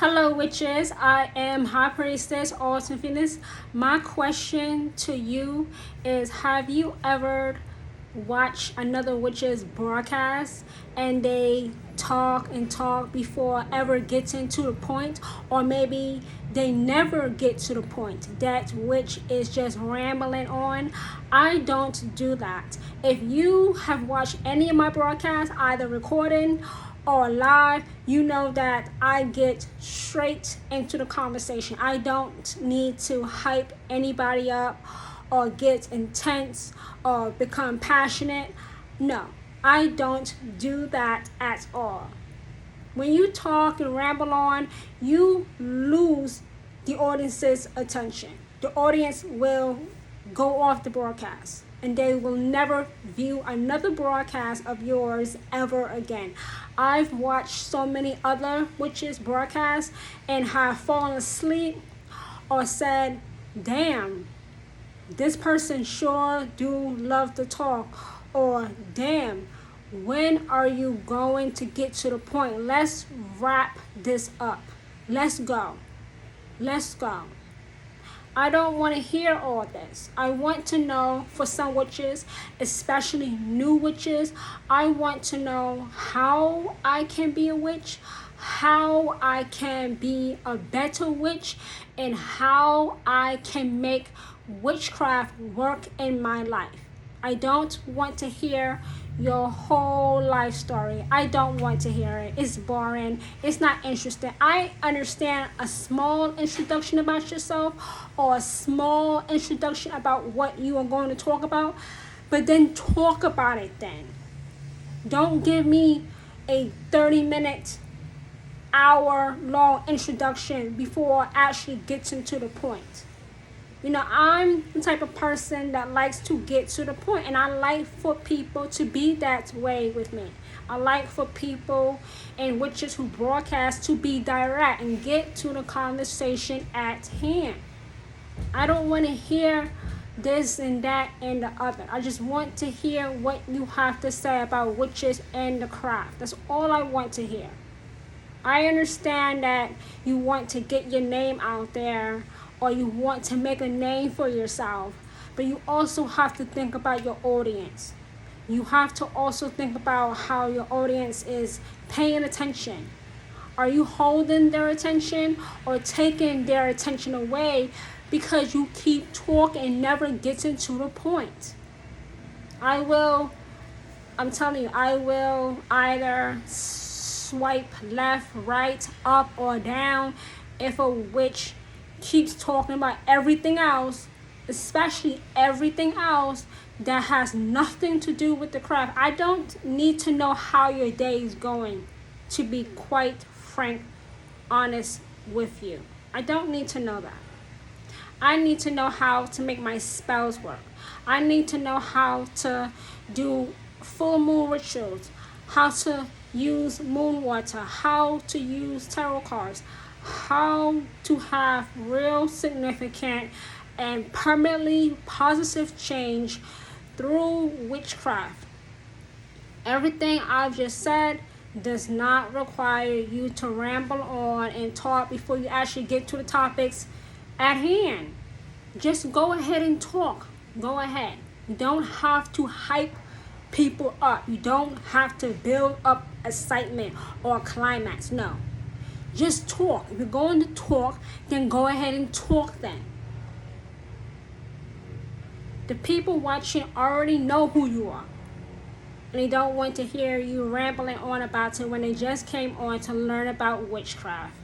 Hello, witches. I am High Priestess Autumn Phoenix. My question to you is: have you ever watched another witch's broadcast and they talk and talk before ever getting to the point, or maybe they never get to the point? That witch is just rambling on. I don't do that. If you have watched any of my broadcasts, either recording or live, you know that I get straight into the conversation. I don't need to hype anybody up or get intense or become passionate. No, I don't do that at all. When you talk and ramble on, you lose the audience's attention. The audience will go off the broadcast and they will never view another broadcast of yours ever again. I've watched so many other witches broadcasts and have fallen asleep or said, damn, this person sure do love to talk, or damn, when are you going to get to the point? Let's wrap this up. Let's go. Let's go. I don't want to hear all this. I want to know, for some witches, especially new witches, I want to know how I can be a witch, how I can be a better witch, and how I can make witchcraft work in my life. I don't want to hear your whole life story. I don't want to hear it. It's boring. It's not interesting. I understand a small introduction about yourself or a small introduction about what you are going to talk about, but then talk about it then. Don't give me a 30-minute, hour-long introduction before actually getting to the point. You know, I'm the type of person that likes to get to the point, and I like for people to be that way with me. I like for people and witches who broadcast to be direct and get to the conversation at hand. I don't want to hear this and that and the other. I just want to hear what you have to say about witches and the craft. That's all I want to hear. I understand that you want to get your name out there, or you want to make a name for yourself, but you also have to think about your audience. You have to also think about how your audience is paying attention. Are you holding their attention or taking their attention away because you keep talking and never getting to the point? I'm telling you, I will either swipe left, right, up, or down if a witch keeps talking about everything else, especially everything else that has nothing to do with the craft. I don't need to know how your day is going, to be quite frank, honest with you. I don't need to know that. I need to know how to make my spells work. I need to know how to do full moon rituals, how to use moon water, how to use tarot cards, how to have real significant and permanently positive change through witchcraft. Everything I've just said does not require you to ramble on and talk before you actually get to the topics at hand. Just go ahead and talk. Go ahead. You don't have to hype people up. You don't have to build up excitement or climax. No. Just talk. If you're going to talk, then go ahead and talk then. The people watching already know who you are. And they don't want to hear you rambling on about it when they just came on to learn about witchcraft.